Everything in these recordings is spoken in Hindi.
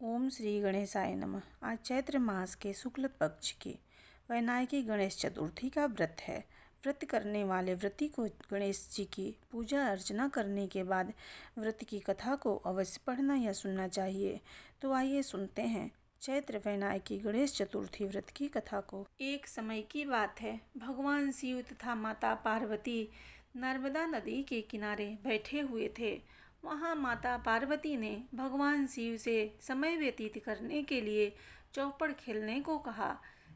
ओम श्री गणेशाय नमः। आज चैत्र मास के शुक्ल पक्ष की वैनायकी गणेश चतुर्थी का व्रत है। व्रत करने वाले व्रती को गणेश जी की पूजा अर्चना करने के बाद व्रत की कथा को अवश्य पढ़ना या सुनना चाहिए। तो आइए सुनते हैं चैत्र वैनायकी गणेश चतुर्थी व्रत की कथा को। एक समय की बात है, भगवान शिव तथा माता पार्वती नर्मदा नदी के किनारे बैठे हुए थे। वहाँ माता पार्वती ने भगवान शिव से समय व्यतीत करने के लिए चौपड़ खेलने को कहा।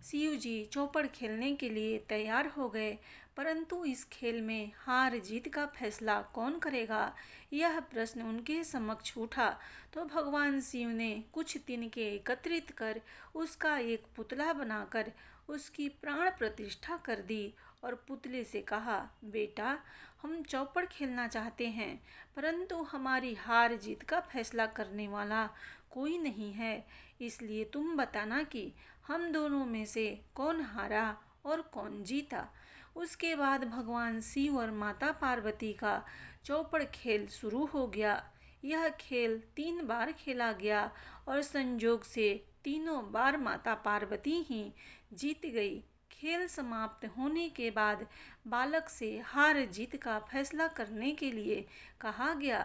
शिव जी चौपड़ खेलने के लिए तैयार हो गए, परंतु इस खेल में हार जीत का फैसला कौन करेगा, यह प्रश्न उनके समक्ष उठा। तो भगवान शिव ने कुछ तिनके एकत्रित कर उसका एक पुतला बनाकर उसकी प्राण प्रतिष्ठा कर दी और पुतले से कहा, बेटा, हम चौपड़ खेलना चाहते हैं, परंतु हमारी हार जीत का फैसला करने वाला कोई नहीं है, इसलिए तुम बताना कि हम दोनों में से कौन हारा और कौन जीता। उसके बाद भगवान शिव और माता पार्वती का चौपड़ खेल शुरू हो गया। यह खेल 3 बार खेला गया और संयोग से तीनों बार माता पार्वती ही जीत गई। खेल समाप्त होने के बाद बालक से हार जीत का फैसला करने के लिए कहा गया,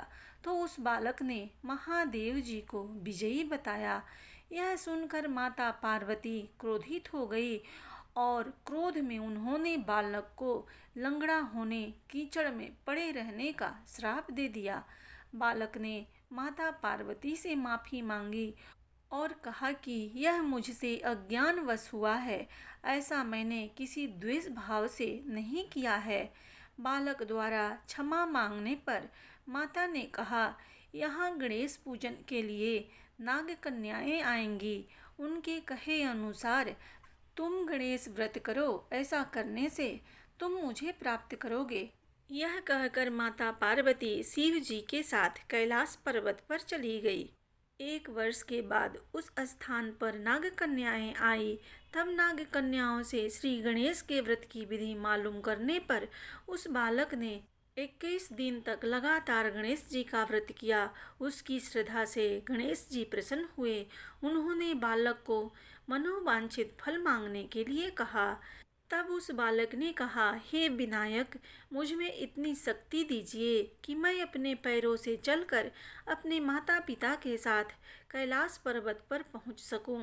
तो उस बालक ने महादेव जी को विजयी बताया। यह सुनकर माता पार्वती क्रोधित हो गई और क्रोध में उन्होंने बालक को लंगड़ा होने, कीचड़ में पड़े रहने का श्राप दे दिया। बालक ने माता पार्वती से माफ़ी मांगी और कहा कि यह मुझसे अज्ञानवश हुआ है, ऐसा मैंने किसी द्वेष भाव से नहीं किया है। बालक द्वारा क्षमा मांगने पर माता ने कहा, यहाँ गणेश पूजन के लिए नाग कन्याएं आएंगी, उनके कहे अनुसार तुम गणेश व्रत करो, ऐसा करने से तुम मुझे प्राप्त करोगे। यह कहकर माता पार्वती शिव जी के साथ कैलाश पर्वत पर चली गई। 1 वर्ष के बाद उस स्थान पर नाग कन्याएं आई। तब नाग कन्याओं से श्री गणेश के व्रत की विधि मालूम करने पर उस बालक ने 21 दिन तक लगातार गणेश जी का व्रत किया। उसकी श्रद्धा से गणेश जी प्रसन्न हुए। उन्होंने बालक को मनोवांछित फल मांगने के लिए कहा। तब उस बालक ने कहा, हे विनायक, मुझ में इतनी शक्ति दीजिए कि मैं अपने पैरों से चलकर अपने माता पिता के साथ कैलाश पर्वत पर पहुंच सकूं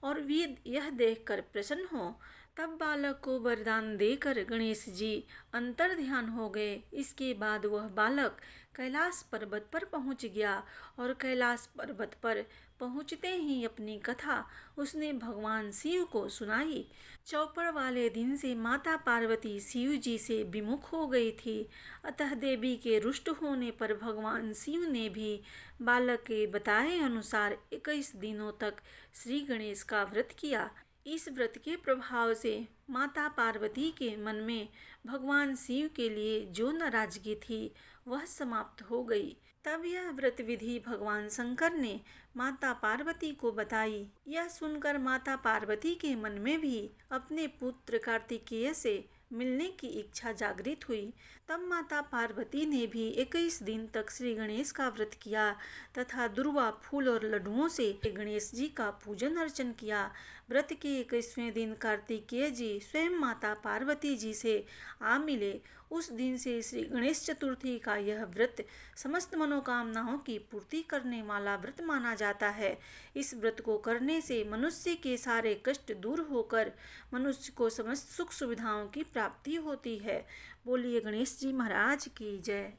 और वे यह देखकर प्रसन्न हों। तब बालक को वरदान देकर गणेश जी अंतर ध्यान हो गए। इसके बाद वह बालक कैलाश पर्वत पर पहुंच गया और कैलाश पर्वत पर पहुंचते ही अपनी कथा उसने भगवान शिव को सुनाई। चौपड़ वाले दिन से माता पार्वती शिव जी से विमुख हो गई थी, अतः देवी के रुष्ट होने पर भगवान शिव ने भी बालक के बताए अनुसार 21 दिनों तक श्री गणेश का व्रत किया। इस व्रत के प्रभाव से माता पार्वती के मन में भगवान शिव के लिए जो नाराजगी थी वह समाप्त हो गई। तब यह व्रत विधि भगवान शंकर ने माता पार्वती को बताई। यह सुनकर माता पार्वती के मन में भी अपने पुत्र कार्तिकेय से मिलने की इच्छा जागृत हुई। तब माता पार्वती ने भी 21 दिन तक श्री गणेश का व्रत किया तथा दुर्वा फूल और लड्डुओं से गणेश जी का पूजन अर्चन किया। व्रत के 21वें दिन कार्तिकेय जी स्वयं माता पार्वती जी से आ मिले। उस दिन से श्री गणेश चतुर्थी का यह व्रत समस्त मनोकामनाओं की पूर्ति करने वाला व्रत माना जाता है। इस व्रत को करने से मनुष्य के सारे कष्ट दूर होकर मनुष्य को समस्त सुख सुविधाओं की प्राप्ति होती है। बोलिए गणेश जी महाराज की जय।